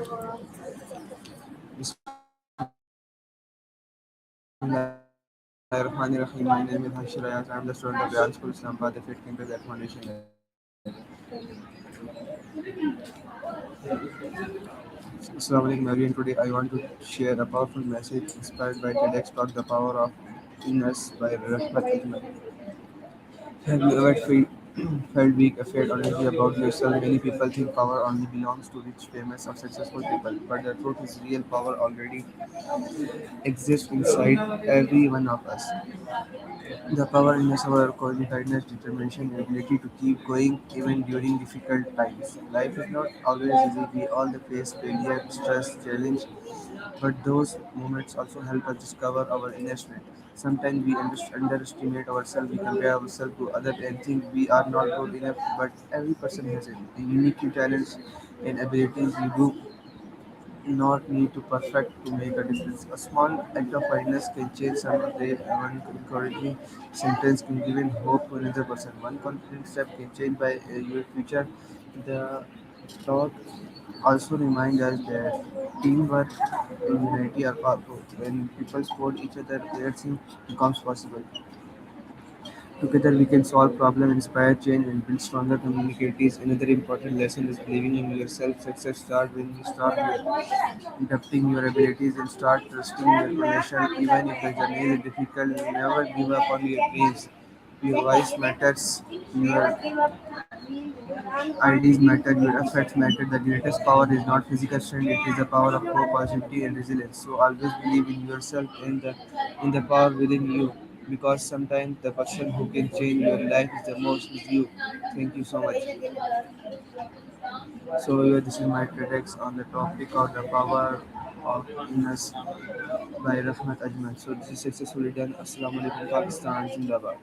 Bismillahirrahmanirrahim. My name is Hashir Ayaz. I am the student of Riyadh School, Islamabad, the Fit Campus at Foundation Level. Assalamualaikum everyone. Today I want to share a powerful message inspired by TEDx talk The Power of Inness by Rahmat Ajmal. Have you ever felt weak, afraid, or uneasy about yourself? Many people think power only belongs to rich, famous, or successful people, but the truth is real power already exists inside every one of us. The power in us, our kindness, determination, and ability to keep going even during difficult times. Life is not always easy. We all face failure, stress, challenge, but those moments also help us discover our inner strength. Sometimes we underestimate ourselves, we compare ourselves to others and think we are not good enough, but every person has a unique talents and abilities. You do not need to perfect to make a difference. A small act of kindness can change someone's day. One encouraging sentence can give hope to another person. One confident step can change by your future. The talk also remind us that teamwork and unity are powerful. When people support each other, everything becomes possible. Together we can solve problems, inspire change, and build stronger communities. Another important lesson is believing in yourself. Success starts when you start adapting your abilities and start trusting your potential. Even if the journey is difficult, never give up on your dreams. Your voice matters, your ideas matter, your efforts matter. The greatest power is not physical strength, it is the power of hope, positivity, and resilience. So always believe in yourself and in the power within you. Because sometimes the person who can change your life is the most is you. Thank you so much. So yeah, this is my TEDx on the topic of the power of illness by Rahmat Ajmal. So this is successfully done. Assalamu alaikum Pakistan Zindabad.